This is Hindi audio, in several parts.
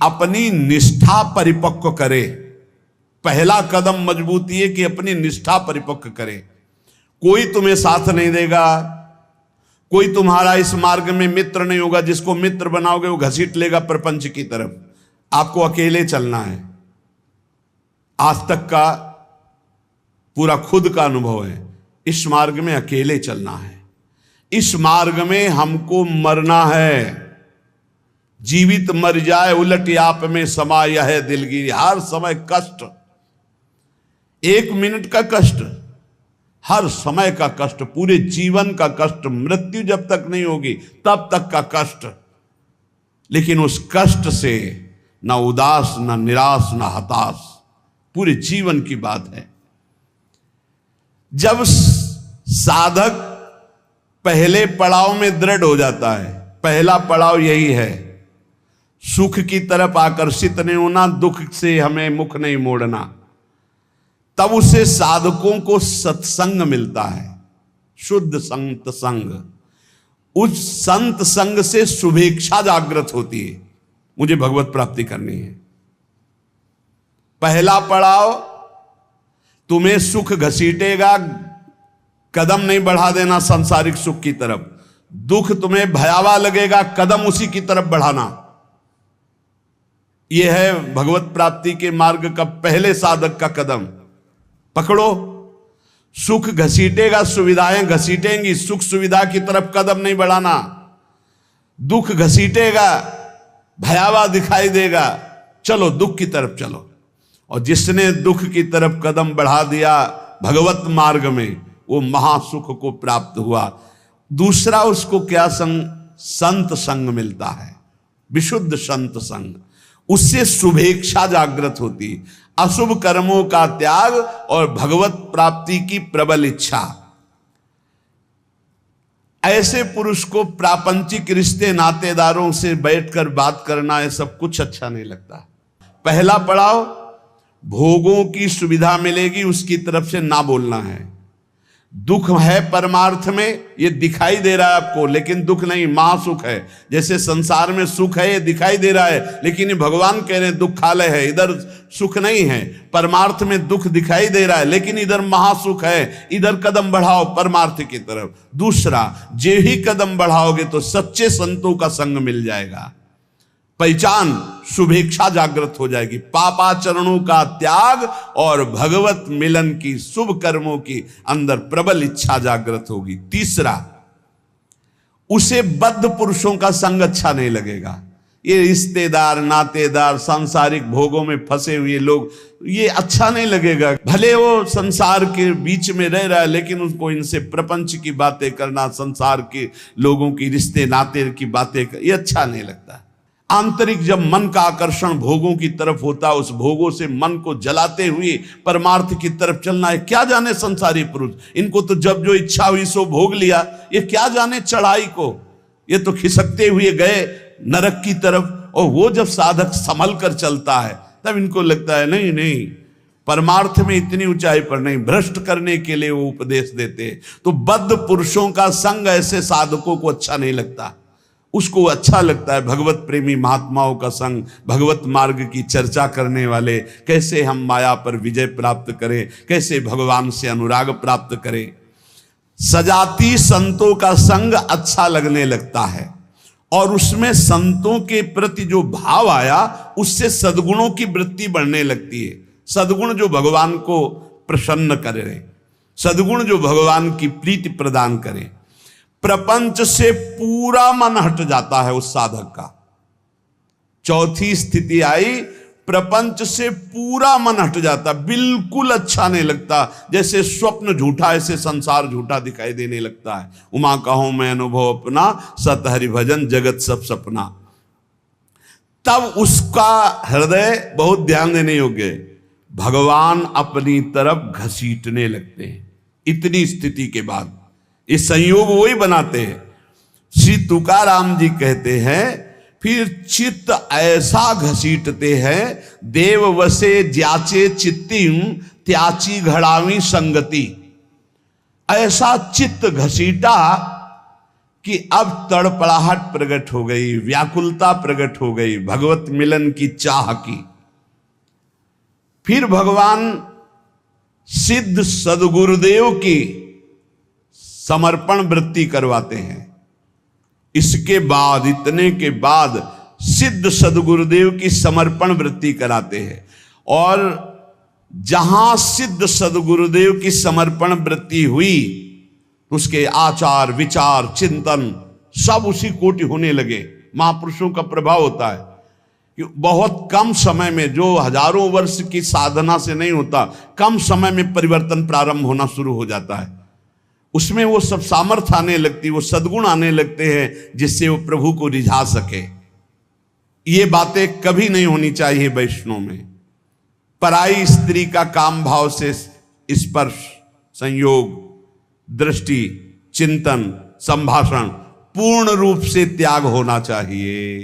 अपनी निष्ठा परिपक्व करे। पहला कदम मजबूती है कि अपनी निष्ठा परिपक्व करे। कोई तुम्हें साथ नहीं देगा, कोई तुम्हारा इस मार्ग में मित्र नहीं होगा। जिसको मित्र बनाओगे वो घसीट लेगा प्रपंच की तरफ। आपको अकेले चलना है। आज तक का पूरा खुद का अनुभव है, इस मार्ग में अकेले चलना है। इस मार्ग में हमको मरना है। जीवित मर जाए उलट आप में समा यह है दिलगिरी। हर समय कष्ट, 1 मिनट का कष्ट, हर समय का कष्ट, पूरे जीवन का कष्ट। मृत्यु जब तक नहीं होगी तब तक का कष्ट। लेकिन उस कष्ट से ना उदास, ना निराश, ना हताश, पूरे जीवन की बात है। जब साधक पहले पड़ाव में दृढ़ हो जाता है, पहला पड़ाव यही है, सुख की तरफ आकर्षित नहीं होना, दुख से हमें मुख नहीं मोड़ना, तब उसे साधकों को सत्संग मिलता है, शुद्ध संत संग। उस संत संग से शुभेच्छा जागृत होती है, मुझे भगवत प्राप्ति करनी है। पहला पड़ाव तुम्हें सुख घसीटेगा, कदम नहीं बढ़ा देना सांसारिक सुख की तरफ। दुख तुम्हें भयावह लगेगा, कदम उसी की तरफ बढ़ाना। यह है भगवत प्राप्ति के मार्ग का पहले साधक का कदम। पकड़ो। सुख घसीटेगा, सुविधाएं घसीटेंगी, सुख सुविधा की तरफ कदम नहीं बढ़ाना। दुख घसीटेगा, भयावह दिखाई देगा, चलो दुख की तरफ चलो। और जिसने दुख की तरफ कदम बढ़ा दिया भगवत मार्ग में, वो महासुख को प्राप्त हुआ। दूसरा उसको क्या संत संग मिलता है, विशुद्ध संत संग। उससे शुभेच्छा जागृत होती, अशुभ कर्मों का त्याग और भगवत प्राप्ति की प्रबल इच्छा। ऐसे पुरुष को प्रापंचिक रिश्ते नातेदारों से बैठकर बात करना, ये सब कुछ अच्छा नहीं लगता। पहला पड़ाव भोगों की सुविधा मिलेगी उसकी तरफ से ना बोलना है। दुख है परमार्थ में, ये दिखाई दे रहा है आपको, लेकिन दुख नहीं, महासुख है। जैसे संसार में सुख है ये दिखाई दे रहा है, लेकिन ये भगवान कह रहे हैं दुखालय है, इधर सुख नहीं है। परमार्थ में दुख दिखाई दे रहा है, लेकिन इधर महासुख है, इधर कदम बढ़ाओ परमार्थ की तरफ। दूसरा, जे ही कदम बढ़ाओगे तो सच्चे संतों का संग मिल जाएगा, पहचान, शुभेच्छा जागृत हो जाएगी। पापाचरणों का त्याग और भगवत मिलन की, शुभ कर्मों की अंदर प्रबल इच्छा जागृत होगी। तीसरा, उसे बद्ध पुरुषों का संग अच्छा नहीं लगेगा। ये रिश्तेदार, नातेदार, सांसारिक भोगों में फंसे हुए लोग, ये अच्छा नहीं लगेगा। भले वो संसार के बीच में रह रहा है, लेकिन उसको इनसे प्रपंच की बातें करना, संसार के लोगों की रिश्ते नाते की बातें, ये अच्छा नहीं लगता। आंतरिक जब मन का आकर्षण भोगों की तरफ होता है, उस भोगों से मन को जलाते हुए परमार्थ की तरफ चलना है। क्या जाने संसारी पुरुष, इनको तो जब जो इच्छा हुई सो भोग लिया, ये क्या जाने चढ़ाई को, ये तो खिसकते हुए गए नरक की तरफ। और वो जब साधक संभल कर चलता है तब इनको लगता है नहीं नहीं, परमार्थ में इतनी ऊंचाई पर नहीं, भ्रष्ट करने के लिए वो उपदेश देते। तो बद्ध पुरुषों का संग ऐसे साधकों को अच्छा नहीं लगता। उसको अच्छा लगता है भगवत प्रेमी महात्माओं का संग, भगवत मार्ग की चर्चा करने वाले, कैसे हम माया पर विजय प्राप्त करें, कैसे भगवान से अनुराग प्राप्त करें। सजाती संतों का संग अच्छा लगने लगता है, और उसमें संतों के प्रति जो भाव आया उससे सद्गुणों की वृत्ति बढ़ने लगती है। सद्गुण जो भगवान को प्रसन्न करे, सद्गुण जो भगवान की प्रीति प्रदान करे। प्रपंच से पूरा मन हट जाता है उस साधक का। चौथी स्थिति आई, प्रपंच से पूरा मन हट जाता, बिल्कुल अच्छा नहीं लगता। जैसे स्वप्न झूठा, ऐसे संसार झूठा दिखाई देने लगता है। उमा कहूं मैं अनुभव अपना, सत हरि भजन जगत सब सपना। तब उसका हृदय बहुत ध्यान देने योग्य, भगवान अपनी तरफ घसीटने लगते हैं। इतनी स्थिति के बाद ये संयोग वही बनाते हैं। श्री तुकाराम जी कहते हैं, फिर चित्त ऐसा घसीटते हैं, देव वसे ज्याचे चित्तिम त्याची घड़ावी संगति। ऐसा चित्त घसीटा कि अब तड़पड़ाहट प्रकट हो गई, व्याकुलता प्रकट हो गई भगवत मिलन की चाह की। फिर भगवान सिद्ध सदगुरुदेव की समर्पण वृत्ति करवाते हैं। इसके बाद, इतने के बाद सिद्ध सदगुरुदेव की समर्पण वृत्ति कराते हैं। और जहां सिद्ध सदगुरुदेव की समर्पण वृत्ति हुई, उसके आचार विचार चिंतन सब उसी कोटि होने लगे। महापुरुषों का प्रभाव होता है कि बहुत कम समय में, जो हजारों वर्ष की साधना से नहीं होता, कम समय में परिवर्तन प्रारंभ होना शुरू हो जाता है। उसमें वो सब सामर्थ्य आने लगती, वो सद्गुण आने लगते हैं जिससे वो प्रभु को रिझा सके। ये बातें कभी नहीं होनी चाहिए वैष्णव में। पराई स्त्री का काम भाव से स्पर्श, संयोग, दृष्टि, चिंतन, संभाषण पूर्ण रूप से त्याग होना चाहिए।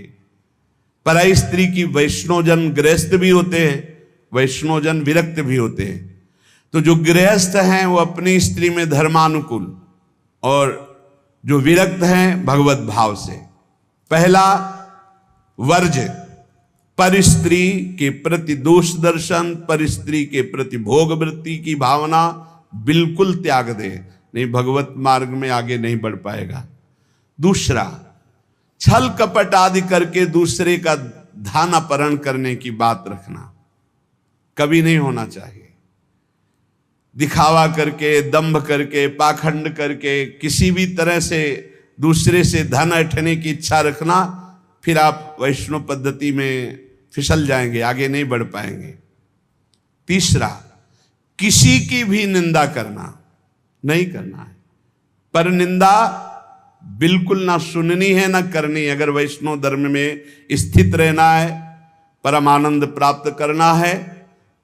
पराई स्त्री की वैष्णवजन गृहस्थ भी होते हैं, वैष्णवजन विरक्त भी होते हैं। तो जो गृहस्थ हैं वो अपनी स्त्री में धर्मानुकूल, और जो विरक्त हैं भगवत भाव से। पहला वर्ज, पर स्त्री के प्रति दोष दर्शन, पर स्त्री के प्रति भोग वृत्ति की भावना बिल्कुल त्याग दे, नहीं भगवत मार्ग में आगे नहीं बढ़ पाएगा। दूसरा, छल कपट आदि करके दूसरे का धन अपहरण करने की बात रखना कभी नहीं होना चाहिए। दिखावा करके, दंभ करके, पाखंड करके, किसी भी तरह से दूसरे से धन ऐंठने की इच्छा रखना, फिर आप वैष्णव पद्धति में फिसल जाएंगे, आगे नहीं बढ़ पाएंगे। तीसरा, किसी की भी निंदा करना नहीं करना है। पर निंदा बिल्कुल ना सुननी है ना करनी। अगर वैष्णव धर्म में स्थित रहना है, परम आनंद प्राप्त करना है,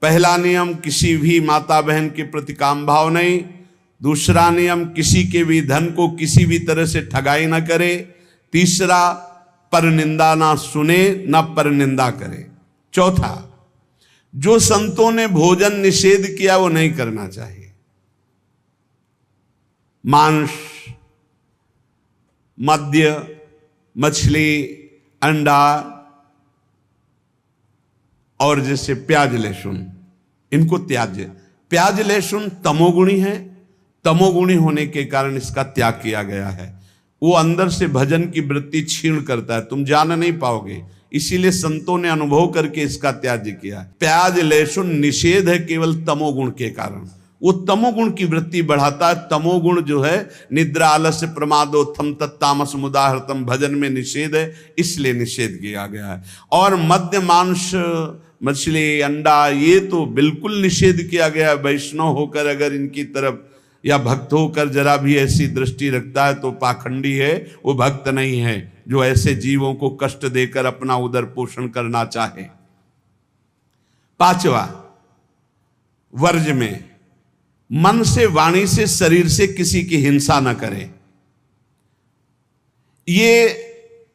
पहला नियम किसी भी माता बहन के प्रति काम भाव नहीं। दूसरा नियम किसी के भी धन को किसी भी तरह से ठगाई ना करे। तीसरा, पर निंदा ना सुने ना पर निंदा करे। चौथा, जो संतों ने भोजन निषेध किया वो नहीं करना चाहिए। मांस, मद्य, मछली, अंडा और जैसे प्याज लहसुन, इनको त्याज्य। प्याज लहसुन तमोगुणी है, तमोगुणी होने के कारण इसका त्याग किया गया है। वो अंदर से भजन की वृत्ति क्षीण करता है, तुम जान नहीं पाओगे। इसीलिए संतों ने अनुभव करके इसका त्याग किया। प्याज लहसुन निषेध है केवल तमोगुण के कारण, वो तमोगुण की वृत्ति बढ़ाता है। तमोगुण जो है निद्रा, आलस्य, प्रमादोत्थम तत्तामस मुदाहृतम, भजन में निषेध है, इसलिए निषेध किया गया है। और मद्य, मांस, मछली, अंडा ये तो बिल्कुल निषेध किया गया है। वैष्णव होकर अगर इनकी तरफ या भक्त होकर जरा भी ऐसी दृष्टि रखता है तो पाखंडी है, वो भक्त नहीं है जो ऐसे जीवों को कष्ट देकर अपना उदर पोषण करना चाहे। पांचवा, वर्ज में मन से, वाणी से, शरीर से किसी की हिंसा न करे। ये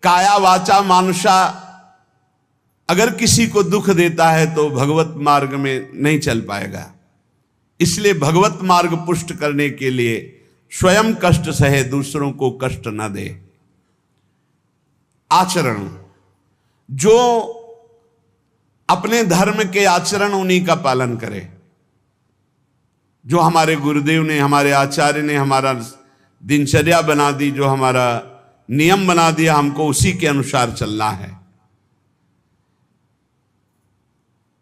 काया वाचा मानुषा अगर किसी को दुख देता है तो भगवत मार्ग में नहीं चल पाएगा। इसलिए भगवत मार्ग पुष्ट करने के लिए स्वयं कष्ट सहे, दूसरों को कष्ट न दे। आचरण, जो अपने धर्म के आचरण उन्हीं का पालन करे। जो हमारे गुरुदेव ने, हमारे आचार्य ने हमारा दिनचर्या बना दी, जो हमारा नियम बना दिया, हमको उसी के अनुसार चलना है।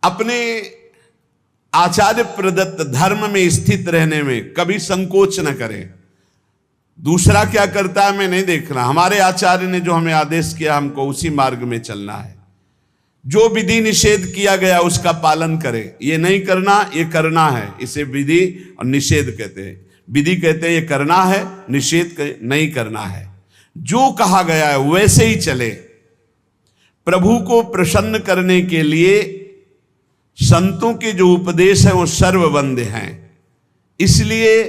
अपने आचार्य प्रदत्त धर्म में स्थित रहने में कभी संकोच न करें। दूसरा क्या करता है मैं नहीं देखना, हमारे आचार्य ने जो हमें आदेश किया हमको उसी मार्ग में चलना है। जो विधि निषेध किया गया उसका पालन करें। ये नहीं करना, ये करना है, इसे विधि और निषेध कहते हैं। विधि कहते हैं ये करना है, निषेध नहीं करना है। जो कहा गया है वैसे ही चले। प्रभु को प्रसन्न करने के लिए संतों के जो उपदेश है वो सर्ववंद्य हैं। इसलिए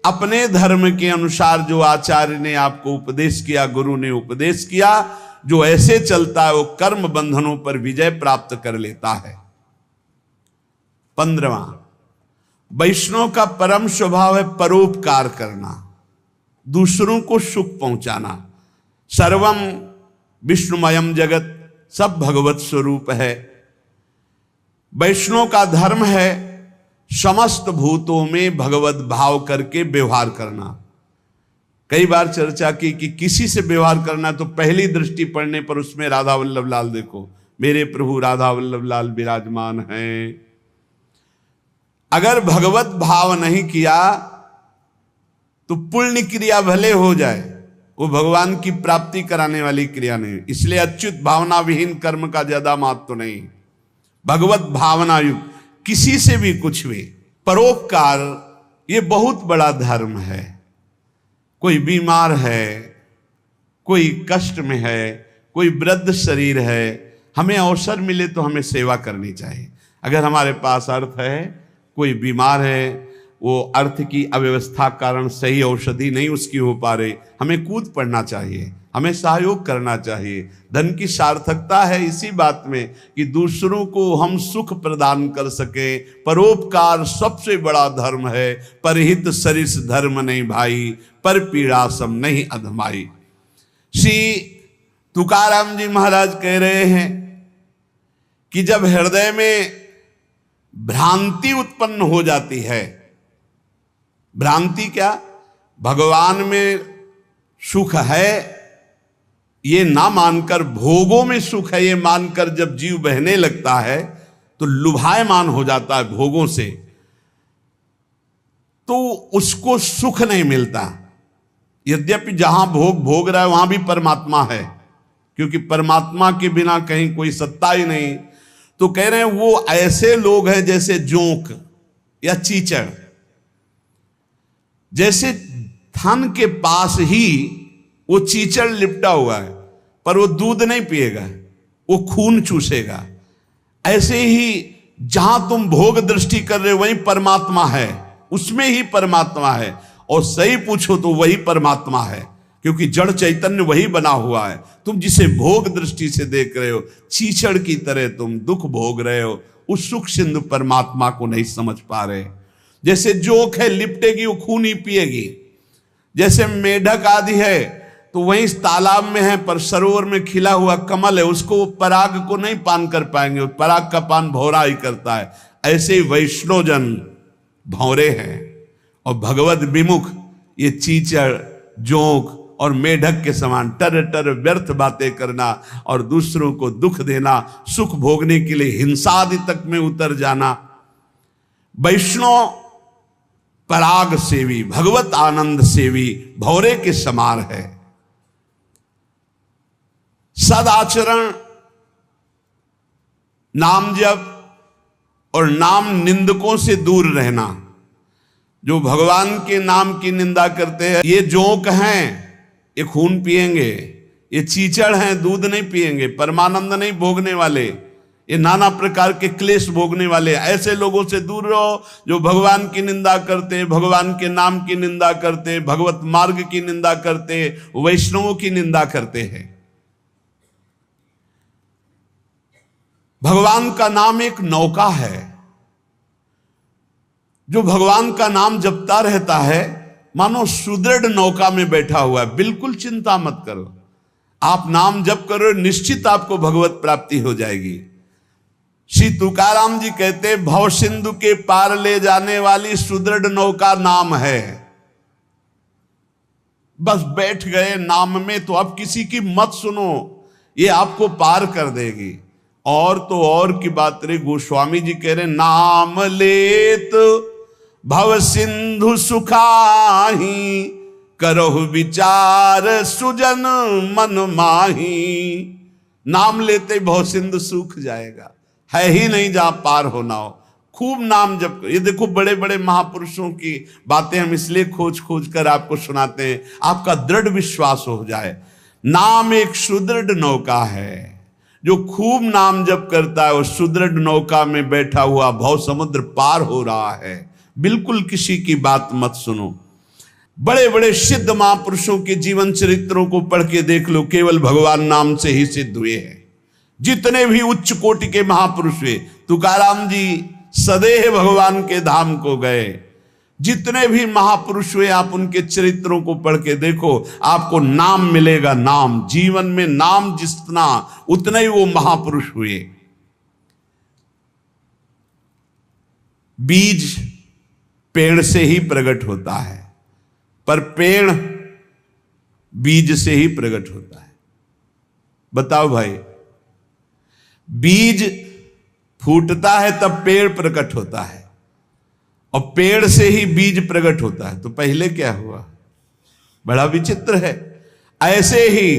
अपने धर्म के अनुसार जो आचार्य ने आपको उपदेश किया, गुरु ने उपदेश किया, जो ऐसे चलता है वो कर्म बंधनों पर विजय प्राप्त कर लेता है। 15वां, वैष्णव का परम स्वभाव है परोपकार करना, दूसरों को सुख पहुंचाना। सर्वम विष्णुमयम जगत, सब भगवत स्वरूप है। वैष्णव का धर्म है समस्त भूतों में भगवत भाव करके व्यवहार करना। कई बार चर्चा की कि किसी से व्यवहार करना तो पहली दृष्टि पड़ने पर उसमें राधा वल्लभ लाल देखो, मेरे प्रभु राधा वल्लभ लाल विराजमान हैं। अगर भगवत भाव नहीं किया तो पुण्य क्रिया भले हो जाए, वो भगवान की प्राप्ति कराने वाली क्रिया नहीं। इसलिए अच्युत भावना विहीन कर्म का ज्यादा महत्व नहीं, भगवत भावना युक्त किसी से भी कुछ भी। परोपकार ये बहुत बड़ा धर्म है। कोई बीमार है, कोई कष्ट में है, कोई वृद्ध शरीर है, हमें अवसर मिले तो हमें सेवा करनी चाहिए। अगर हमारे पास अर्थ है, कोई बीमार है, वो अर्थ की अव्यवस्था कारण सही औषधि नहीं उसकी हो पा रही, हमें कूद पड़ना चाहिए, हमें सहयोग करना चाहिए। धन की सार्थकता है इसी बात में कि दूसरों को हम सुख प्रदान कर सके। परोपकार सबसे बड़ा धर्म है। परहित सरिस धर्म नहीं भाई, पर पीड़ा सम नहीं अधमाई। श्री तुकाराम जी महाराज कह रहे हैं कि जब हृदय में भ्रांति उत्पन्न हो जाती है, भ्रांति क्या, भगवान में सुख है ये ना मानकर, भोगों में सुख है ये मानकर जब जीव बहने लगता है तो लुभायमान हो जाता है भोगों से, तो उसको सुख नहीं मिलता। यद्यपि जहां भोग भोग रहा है वहां भी परमात्मा है, क्योंकि परमात्मा के बिना कहीं कोई सत्ता ही नहीं। तो कह रहे हैं वो ऐसे लोग हैं जैसे जोंक या चीचड़, जैसे थन के पास ही वो चीचड़ लिपटा हुआ है, पर वो दूध नहीं पिएगा, वो खून चूसेगा। ऐसे ही जहां तुम भोग दृष्टि कर रहे हो वही परमात्मा है, उसमें ही परमात्मा है। और सही पूछो तो वही परमात्मा है, क्योंकि जड़ चैतन्य वही बना हुआ है। तुम जिसे भोग दृष्टि से देख रहे हो, चीचड़ की तरह तुम दुख भोग रहे हो, उस सुख सिंधु परमात्मा को नहीं समझ पा रहे। जैसे जोंक है, लिपटेगी वो खून ही पिएगी। जैसे मेढक आदि है तो वहीं तालाब में है, पर सरोवर में खिला हुआ कमल है, उसको पराग को नहीं पान कर पाएंगे, पराग का पान भौरा ही करता है। ऐसे ही वैष्णव जन भौरे हैं और भगवत विमुख ये चीचड़, जोंक और मेढक के समान टर टर व्यर्थ बातें करना और दूसरों को दुख देना, सुख भोगने के लिए हिंसा आदि तक में उतर जाना। वैष्णव पराग सेवी, भगवत आनंद सेवी भौरे के समान है। सदाचरण, नाम जप और नाम निंदकों से दूर रहना। जो भगवान के नाम की निंदा करते हैं, ये जोंक हैं, ये खून पिएंगे, ये चीचड़ हैं, दूध नहीं पिएंगे, परमानंद नहीं भोगने वाले, ये नाना प्रकार के क्लेश भोगने वाले। ऐसे लोगों से दूर रहो जो भगवान की निंदा करते, भगवान के नाम की निंदा करते, भगवत मार्ग की निंदा करते, वैष्णवों की निंदा करते हैं। भगवान का नाम एक नौका है। जो भगवान का नाम जपता रहता है मानो सुदृढ़ नौका में बैठा हुआ है। बिल्कुल चिंता मत करो, आप नाम जप करो, निश्चित आपको भगवत प्राप्ति हो जाएगी। श्री तुकाराम जी कहते, भव सिंधु के पार ले जाने वाली सुदृढ़ नौका नाम है। बस बैठ गए नाम में तो अब किसी की मत सुनो, ये आपको पार कर देगी। और तो और की बात रे, गोस्वामी जी कह रहे, नाम लेत भव सिंधु सुखाही, करहु विचार सुजन मन माही। नाम लेते भव सिंधु सूख जाएगा, है ही नहीं जहां पार होना हो। खूब नाम जप। ये देखो बड़े बड़े महापुरुषों की बातें हम इसलिए खोज खोज कर आपको सुनाते हैं, आपका दृढ़ विश्वास हो जाए। नाम एक सुदृढ़ नौका है। जो खूब नाम जप करता है वो सुदृढ़ नौका में बैठा हुआ भव समुद्र पार हो रहा है। बिल्कुल किसी की बात मत सुनो। बड़े बड़े सिद्ध महापुरुषों के जीवन चरित्रों को पढ़ के देख लो, केवल भगवान नाम से ही सिद्ध हुए हैं। जितने भी उच्च कोटि के महापुरुष हुए, तुकाराम जी सदैव भगवान के धाम को गए, जितने भी महापुरुष हुए आप उनके चरित्रों को पढ़ के देखो, आपको नाम मिलेगा। नाम, जीवन में नाम जितना उतने ही वो महापुरुष हुए। बीज पेड़ से ही प्रकट होता है, पर पेड़ बीज से ही प्रकट होता है। बताओ भाई, बीज फूटता है तब पेड़ प्रकट होता है, और पेड़ से ही बीज प्रकट होता है। तो पहले क्या हुआ? बड़ा विचित्र है। ऐसे ही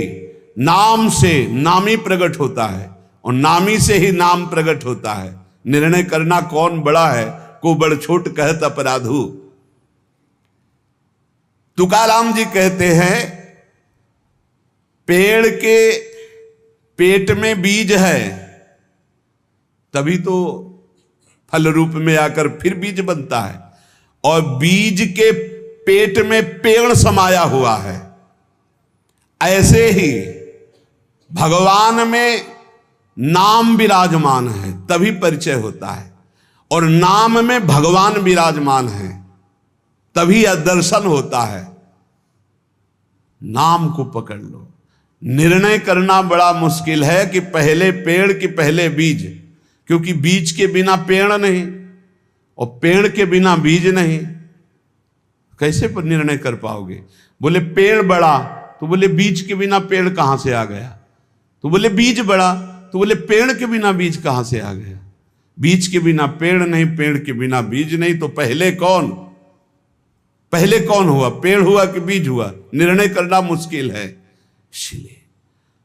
नाम से नामी प्रकट होता है, और नामी से ही नाम प्रकट होता है। निर्णय करना कौन बड़ा है, को बड़ छोट कहत अपराधु। तुकाराम जी कहते हैं, पेड़ के पेट में बीज है, तभी तो फल रूप में आकर फिर बीज बनता है, और बीज के पेट में पेड़ समाया हुआ है। ऐसे ही भगवान में नाम विराजमान है, तभी परिचय होता है, और नाम में भगवान विराजमान है, तभी दर्शन होता है। नाम को पकड़ लो। निर्णय करना बड़ा मुश्किल है कि पहले पेड़ कि पहले बीज, क्योंकि बीज के बिना पेड़ नहीं, और पेड़ के बिना बीज नहीं। कैसे पर निर्णय कर पाओगे? बोले पेड़ बड़ा, तो बोले बीज के बिना पेड़ कहां से आ गया? तो बोले बीज बड़ा, तो बोले पेड़ के बिना बीज कहां से आ गया? बीज के बिना पेड़ नहीं, पेड़ के बिना बीज नहीं। तो पहले कौन हुआ? पेड़ हुआ कि बीज हुआ? निर्णय करना मुश्किल है। इसलिए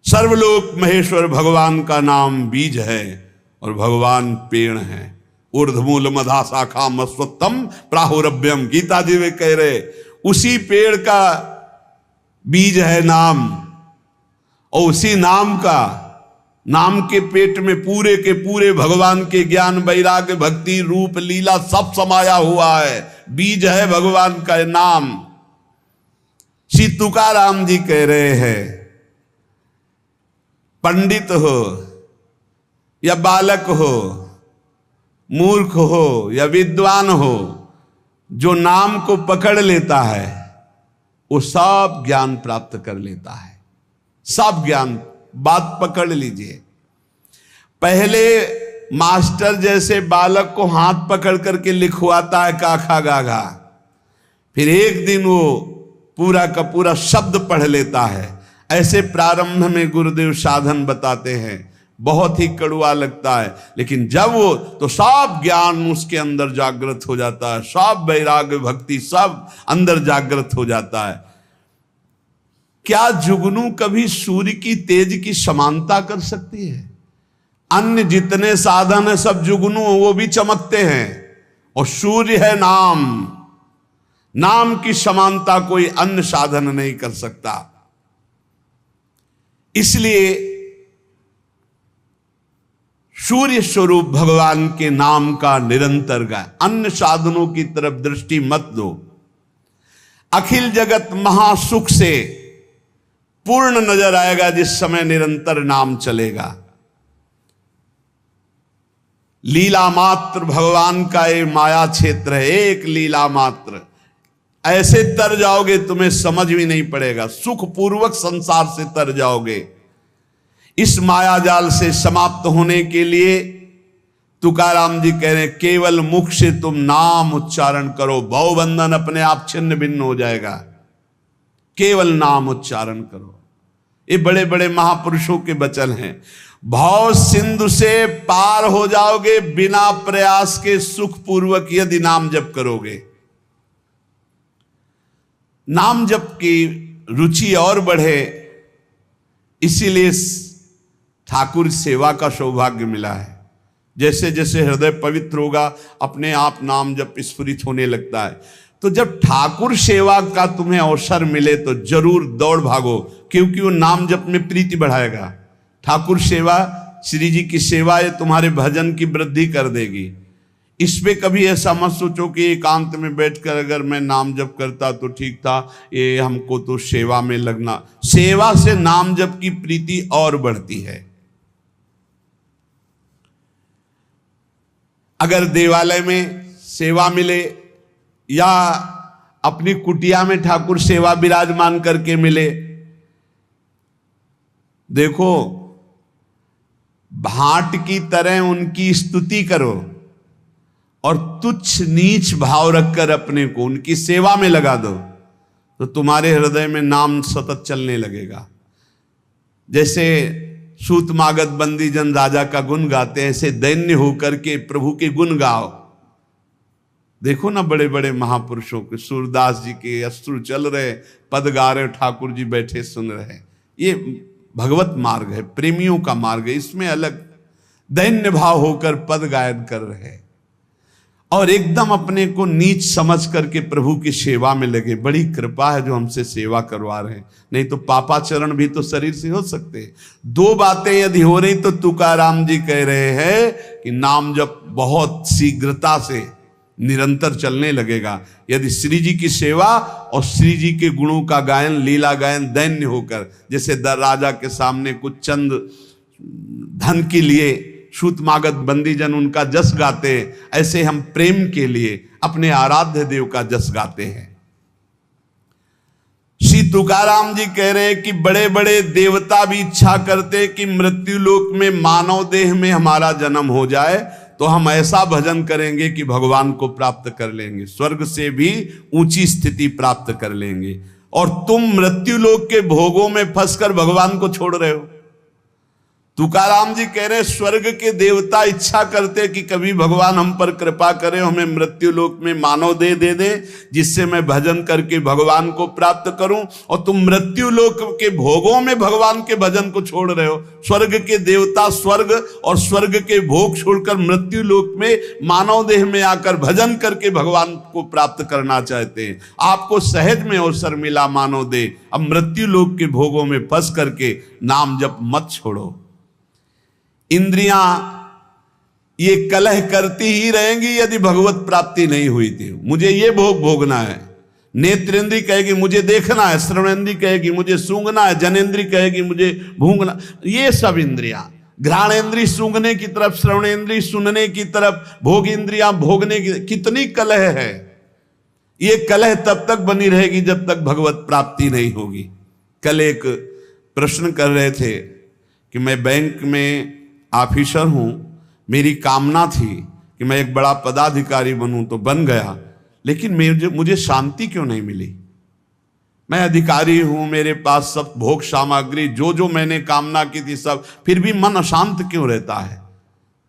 सर्वलोक महेश्वर भगवान का नाम बीज है, और भगवान पेड़ है। ऊर्ध्वमूल मधा शाखा मस्वत्तम प्राहुरभ्यम, गीता जी में कह रहे, उसी पेड़ का बीज है नाम, और उसी नाम के पेट में पूरे के पूरे भगवान के ज्ञान, वैराग्य, भक्ति, रूप, लीला सब समाया हुआ है। बीज है भगवान का नाम। श्री तुकाराम जी कह रहे हैं, पंडित हो या बालक हो, मूर्ख हो या विद्वान हो, जो नाम को पकड़ लेता है वो सब ज्ञान प्राप्त कर लेता है। सब ज्ञान, बात पकड़ लीजिए। पहले मास्टर जैसे बालक को हाथ पकड़ करके लिखवाता है काखा गाघा, फिर एक दिन वो पूरा का पूरा शब्द पढ़ लेता है। ऐसे प्रारंभ में गुरुदेव साधन बताते हैं, बहुत ही कड़वा लगता है, लेकिन जब वो तो सब ज्ञान उसके अंदर जागृत हो जाता है, सब वैराग्य, भक्ति सब अंदर जागृत हो जाता है। क्या जुगनू कभी सूर्य की तेज की समानता कर सकती है? अन्य जितने साधन है सब जुगनू, वो भी चमकते हैं, और सूर्य है नाम की समानता कोई अन्य साधन नहीं कर सकता। इसलिए सूर्य स्वरूप भगवान के नाम का निरंतर गाय, अन्य साधनों की तरफ दृष्टि मत दो। अखिल जगत महासुख से पूर्ण नजर आएगा जिस समय निरंतर नाम चलेगा। लीला मात्र भगवान का ये माया क्षेत्र है, एक लीला मात्र। ऐसे तर जाओगे तुम्हें समझ भी नहीं पड़ेगा, सुख पूर्वक संसार से तर जाओगे। इस माया जाल से समाप्त होने के लिए तुकाराम जी कह रहे हैं, केवल मुख से तुम नाम उच्चारण करो, भवबंधन अपने आप छिन्न भिन्न हो जाएगा। केवल नाम उच्चारण करो। ये बड़े बड़े महापुरुषों के वचन हैं। भव सिंधु से पार हो जाओगे बिना प्रयास के, सुख पूर्वक यदि नाम जप करोगे। नाम जप की रुचि और बढ़े, इसीलिए ठाकुर सेवा का सौभाग्य मिला है। जैसे जैसे हृदय पवित्र होगा अपने आप नाम जप स्फुरित होने लगता है। तो जब ठाकुर सेवा का तुम्हें अवसर मिले तो जरूर दौड़ भागो, क्योंकि वो नाम जप में प्रीति बढ़ाएगा। ठाकुर सेवा, श्री जी की सेवा, ये तुम्हारे भजन की वृद्धि कर देगी। इस पे कभी ऐसा मत सोचो कि एकांत में बैठकर अगर मैं नाम जप करता तो ठीक था, ये हमको तो सेवा में लगना। सेवा से नाम जप की प्रीति और बढ़ती है। अगर देवालय में सेवा मिले या अपनी कुटिया में ठाकुर सेवा विराजमान करके मिले। देखो, भाट की तरह उनकी स्तुति करो और तुच्छ नीच भाव रखकर अपने को उनकी सेवा में लगा दो, तो तुम्हारे हृदय में नाम सतत चलने लगेगा। जैसे सूतमागध बंदी जन राजा का गुण गाते हैं, ऐसे दैन्य होकर के प्रभु के गुण गाओ। देखो ना, बड़े बड़े महापुरुषों के, सूरदास जी के अश्रु चल रहे, पद गा रहे, ठाकुर जी बैठे सुन रहे। ये भगवत मार्ग है, प्रेमियों का मार्ग है। इसमें अलग दैन्य भाव होकर पद गायन कर रहे और एकदम अपने को नीच समझ करके प्रभु की सेवा में लगे। बड़ी कृपा है जो हमसे सेवा करवा रहे हैं, नहीं तो पापाचरण भी तो शरीर से हो सकते। दो बातें यदि हो रही तो तुकाराम जी कह रहे हैं कि नाम जब बहुत शीघ्रता से निरंतर चलने लगेगा। यदि श्री जी की सेवा और श्री जी के गुणों का गायन, लीला गायन दैन्य होकर, जैसे राजा के सामने कुछ चंद धन के लिए सूतमागध बंदीजन उनका जस गाते, ऐसे हम प्रेम के लिए अपने आराध्य देव का जस गाते हैं। श्री तुकाराम जी कह रहे हैं कि बड़े बड़े देवता भी इच्छा करते कि मृत्यु लोक में मानव देह में हमारा जन्म हो जाए, तो हम ऐसा भजन करेंगे कि भगवान को प्राप्त कर लेंगे, स्वर्ग से भी ऊंची स्थिति प्राप्त कर लेंगे। और तुम मृत्यु लोक के भोगों में फंसकर भगवान को छोड़ रहे हो। तुकाराम जी कह रहे स्वर्ग के देवता इच्छा करते कि कभी भगवान हम पर कृपा करें, हमें मृत्यु लोक में मानव देह दे दे जिससे मैं भजन करके भगवान को प्राप्त करूं, और तुम मृत्यु लोक के भोगों में भगवान के भजन को छोड़ रहे हो। स्वर्ग के देवता स्वर्ग और स्वर्ग के भोग छोड़कर मृत्यु लोक में मानव देह में आकर भजन करके भगवान को प्राप्त करना चाहते हैं। आपको सहज में अवसर मिला मानव देह, अब मृत्यु लोक के भोगों में फंस करके नाम जप मत छोड़ो। इंद्रियां ये कलह करती ही रहेंगी यदि भगवत प्राप्ति नहीं हुई थी। मुझे ये भोग भोगना है, नेत्रेंद्री कहेगी मुझे देखना है, श्रवणेंद्री कहेगी मुझे सूंघना है, जनेंद्री कहेगी मुझे भूंगना। ये सब इंद्रियां, घ्राणेंद्री सूंघने की तरफ, श्रवणेंद्री सुनने की तरफ, भोग इंद्रियां भोगने की, कितनी कलह है। ये कलह तब तक बनी रहेगी जब तक भगवत प्राप्ति नहीं होगी। कल एक प्रश्न कर रहे थे कि मैं बैंक में ऑफिसर हूं, मेरी कामना थी कि मैं एक बड़ा पदाधिकारी बनूं, तो बन गया, लेकिन मुझे शांति क्यों नहीं मिली। मैं अधिकारी हूं, मेरे पास सब भोग सामग्री जो मैंने कामना की थी सब, फिर भी मन अशांत क्यों रहता है।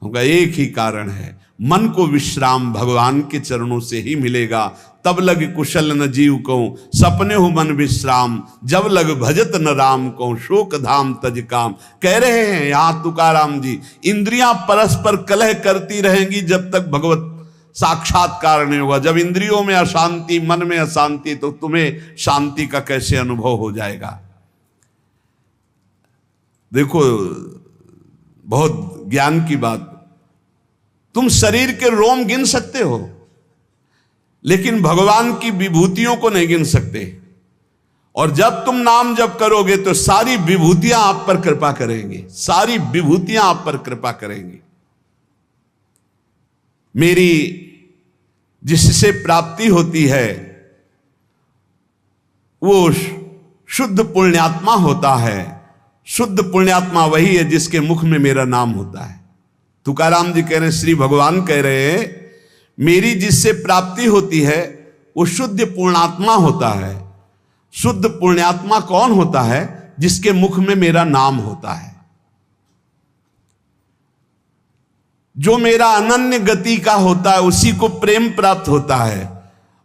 उनका एक ही कारण है, मन को विश्राम भगवान के चरणों से ही मिलेगा। तब लग कुशल न जीव को सपने हो मन विश्राम, जब लग भजत न राम को शोक धाम तज काम। कह रहे हैं यहां तुकाराम जी, इंद्रियां परस्पर कलह करती रहेंगी जब तक भगवत साक्षात्कार नहीं होगा। जब इंद्रियों में अशांति, मन में अशांति, तो तुम्हें शांति का कैसे अनुभव हो जाएगा। देखो, बहुत ज्ञान की बात, तुम शरीर के रोम गिन सकते हो लेकिन भगवान की विभूतियों को नहीं गिन सकते। और जब तुम नाम जप करोगे तो सारी विभूतियां आप पर कृपा करेंगी, सारी विभूतियां आप पर कृपा करेंगी। मेरी जिससे प्राप्ति होती है वो शुद्ध पुण्यात्मा होता है। शुद्ध पुण्यात्मा वही है जिसके मुख में मेरा नाम होता है। तुकाराम जी कह रहे हैं, श्री भगवान कह रहे हैं, मेरी जिससे प्राप्ति होती है वो शुद्ध पुण्यात्मा होता है। शुद्ध पुण्यात्मा कौन होता है? जिसके मुख में मेरा नाम होता है, जो मेरा अनन्य गति का होता है, उसी को प्रेम प्राप्त होता है।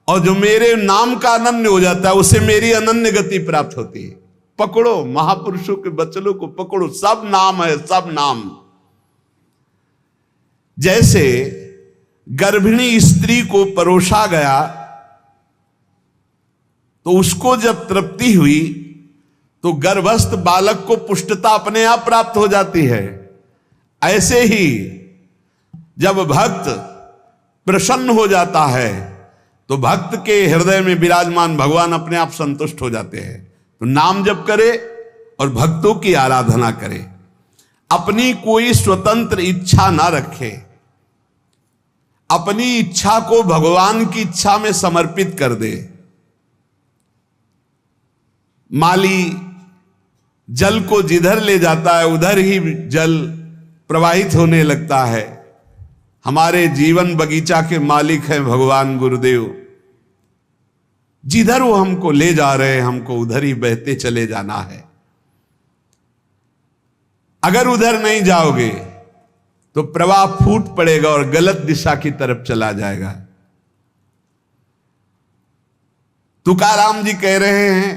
और जो मेरे नाम का अनन्य हो जाता है उसे मेरी अनन्य गति प्राप्त होती है। पकड़ो, महापुरुषों के वचनों को पकड़ो, सब नाम है, सब नाम। जैसे गर्भिणी स्त्री को परोसा गया तो उसको जब तृप्ति हुई तो गर्भस्थ बालक को पुष्टता अपने आप प्राप्त हो जाती है। ऐसे ही जब भक्त प्रसन्न हो जाता है तो भक्त के हृदय में विराजमान भगवान अपने आप संतुष्ट हो जाते हैं। तो नाम जप करे और भक्तों की आराधना करे, अपनी कोई स्वतंत्र इच्छा ना रखे, अपनी इच्छा को भगवान की इच्छा में समर्पित कर दे। माली जल को जिधर ले जाता है उधर ही जल प्रवाहित होने लगता है। हमारे जीवन बगीचा के मालिक हैं भगवान गुरुदेव। जिधर वो हमको ले जा रहे हैं हमको उधर ही बहते चले जाना है। अगर उधर नहीं जाओगे तो प्रवाह फूट पड़ेगा और गलत दिशा की तरफ चला जाएगा। तुकाराम जी कह रहे हैं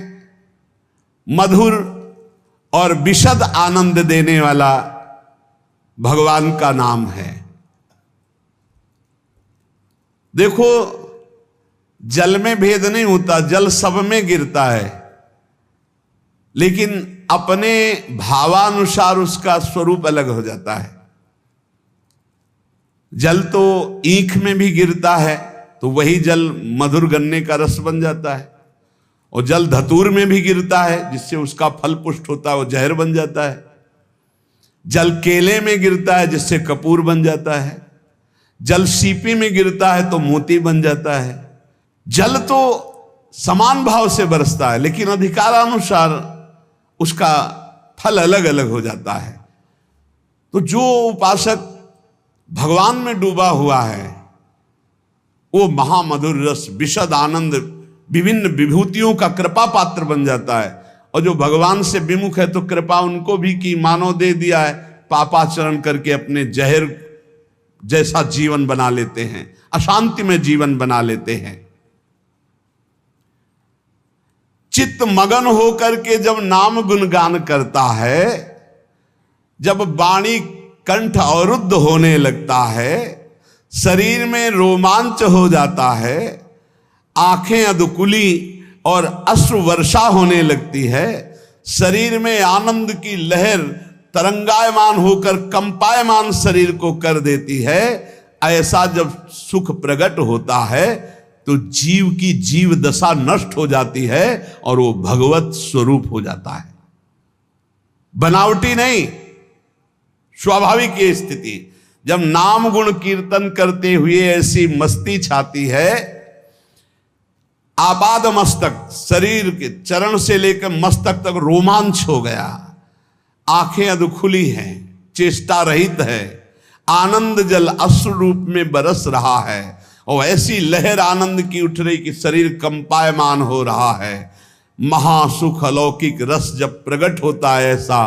मधुर और विशद आनंद देने वाला भगवान का नाम है। देखो, जल में भेद नहीं होता, जल सब में गिरता है, लेकिन अपने भावानुसार उसका स्वरूप अलग हो जाता है। जल तो ईख में भी गिरता है तो वही जल मधुर गन्ने का रस बन जाता है, और जल धतूर में भी गिरता है जिससे उसका फल पुष्ट होता है, वो जहर बन जाता है। जल केले में गिरता है जिससे कपूर बन जाता है। जल सीपी में गिरता है तो मोती बन जाता है। जल तो समान भाव से बरसता है, लेकिन अधिकारानुसार उसका फल अलग अलग हो जाता है। तो जो उपासक भगवान में डूबा हुआ है वो महामधुर रस, विशद आनंद, विभिन्न विभूतियों का कृपा पात्र बन जाता है। और जो भगवान से विमुख है तो कृपा उनको भी की, मानो दे दिया है, पापाचरण करके अपने जहर जैसा जीवन बना लेते हैं, अशांति में जीवन बना लेते हैं। चित्त मगन होकर के जब नाम गुणगान करता है, जब वाणी कंठ अवरुद्ध होने लगता है, शरीर में रोमांच हो जाता है, आंखें अधकुली और अश्रु वर्षा होने लगती है, शरीर में आनंद की लहर तरंगायमान होकर कंपायमान शरीर को कर देती है, ऐसा जब सुख प्रकट होता है तो जीव की जीव दशा नष्ट हो जाती है और वो भगवत स्वरूप हो जाता है। बनावटी नहीं, स्वाभाविक ये स्थिति। जब नाम गुण कीर्तन करते हुए ऐसी मस्ती छाती है, आपाद मस्तक, शरीर के चरण से लेकर मस्तक तक रोमांच हो गया, आंखें अधखुली हैं, चेष्टा रहित है, आनंद जल अश्रु रूप में बरस रहा है, और ऐसी लहर आनंद की उठ रही कि शरीर कंपायमान हो रहा है। महासुख अलौकिक रस जब प्रकट होता है ऐसा,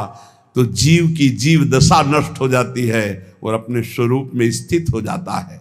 तो जीव की जीव दशा नष्ट हो जाती है और अपने स्वरूप में स्थित हो जाता है।